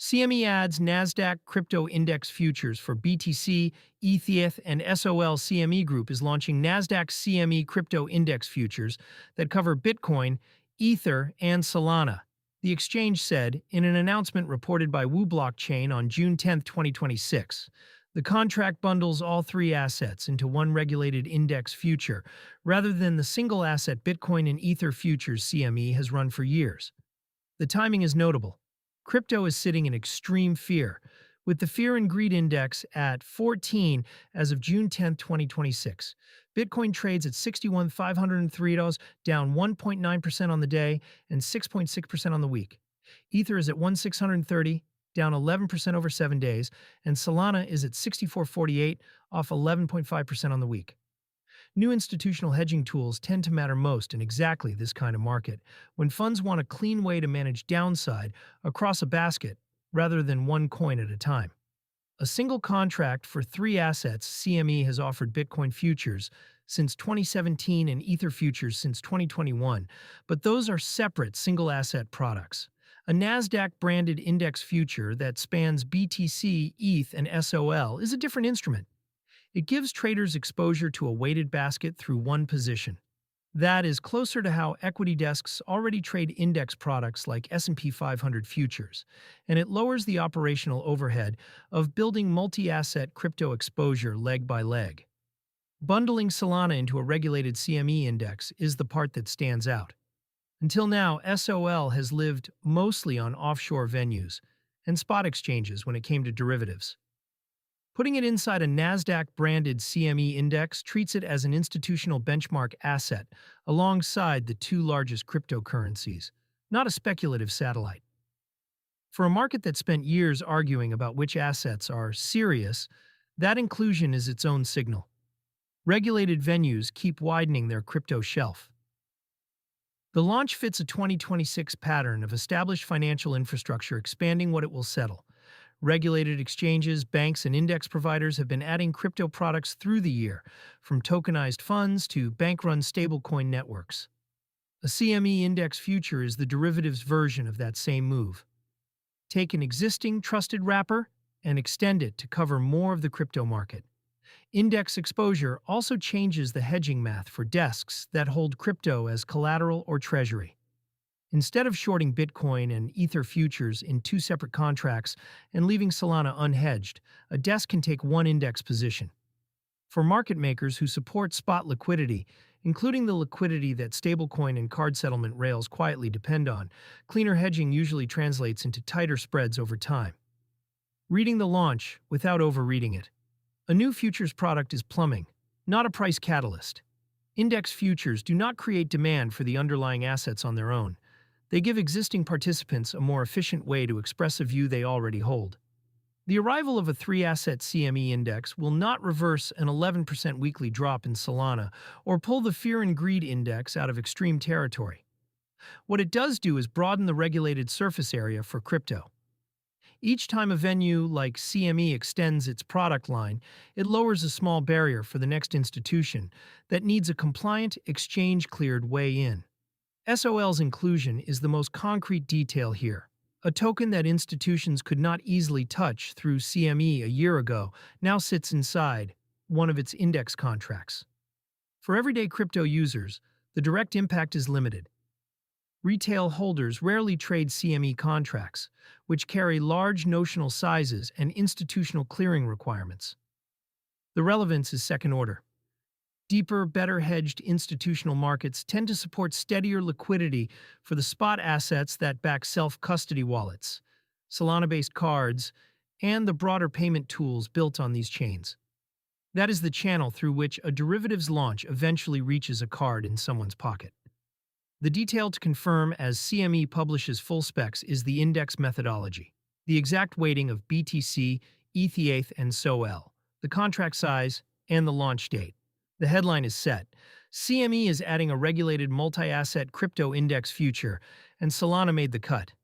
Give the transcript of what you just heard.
CME adds Nasdaq Crypto Index Futures for BTC, ETH, and SOL. CME Group is launching Nasdaq CME Crypto Index Futures that cover Bitcoin, Ether, and Solana. The exchange said in an announcement reported by Wu Blockchain on June 10, 2026. The contract bundles all three assets into one regulated index future, rather than the single asset Bitcoin and Ether futures CME has run for years. The timing is notable. Crypto is sitting in extreme fear, with the Fear and Greed Index at 14 as of June 10, 2026. Bitcoin trades at $61,503, down 1.9% on the day and 6.6% on the week. Ether is at 1,630, down 11% over 7 days, and Solana is at 64.48, off 11.5% on the week. New institutional hedging tools tend to matter most in exactly this kind of market, when funds want a clean way to manage downside across a basket rather than one coin at a time. A single contract for three assets. CME has offered Bitcoin futures since 2017 and Ether futures since 2021, but those are separate single-asset products. A Nasdaq-branded index future that spans BTC, ETH, and SOL is a different instrument. It gives traders exposure to a weighted basket through one position. That is closer to how equity desks already trade index products like S&P 500 futures, and it lowers the operational overhead of building multi-asset crypto exposure leg by leg. Bundling Solana into a regulated CME index is the part that stands out. Until now, SOL has lived mostly on offshore venues and spot exchanges when it came to derivatives. Putting it inside a Nasdaq-branded CME index treats it as an institutional benchmark asset alongside the two largest cryptocurrencies, not a speculative satellite. For a market that spent years arguing about which assets are serious, that inclusion is its own signal. Regulated venues keep widening their crypto shelf. The launch fits a 2026 pattern of established financial infrastructure expanding what it will settle. Regulated exchanges, banks, and index providers have been adding crypto products through the year, from tokenized funds to bank-run stablecoin networks. A CME index future is the derivatives version of that same move. Take an existing trusted wrapper and extend it to cover more of the crypto market. Index exposure also changes the hedging math for desks that hold crypto as collateral or treasury. Instead of shorting Bitcoin and Ether futures in two separate contracts and leaving Solana unhedged, a desk can take one index position. For market makers who support spot liquidity, including the liquidity that stablecoin and card settlement rails quietly depend on, cleaner hedging usually translates into tighter spreads over time. Reading the launch without overreading it. A new futures product is plumbing, not a price catalyst. Index futures do not create demand for the underlying assets on their own. They give existing participants a more efficient way to express a view they already hold. The arrival of a three-asset CME index will not reverse an 11% weekly drop in Solana or pull the Fear and Greed Index out of extreme territory. What it does do is broaden the regulated surface area for crypto. Each time a venue like CME extends its product line, it lowers a small barrier for the next institution that needs a compliant, exchange-cleared way in. SOL's inclusion is the most concrete detail here. A token that institutions could not easily touch through CME a year ago now sits inside one of its index contracts. For everyday crypto users, the direct impact is limited. Retail holders rarely trade CME contracts, which carry large notional sizes and institutional clearing requirements. The relevance is second order. Deeper, better hedged institutional markets tend to support steadier liquidity for the spot assets that back self-custody wallets, Solana-based cards, and the broader payment tools built on these chains. That is the channel through which a derivatives launch eventually reaches a card in someone's pocket. The detail to confirm as CME publishes full specs is the index methodology, the exact weighting of BTC, ETH, and SOL, the contract size, and the launch date. The headline is set. CME is adding a regulated multi-asset crypto index future, and Solana made the cut.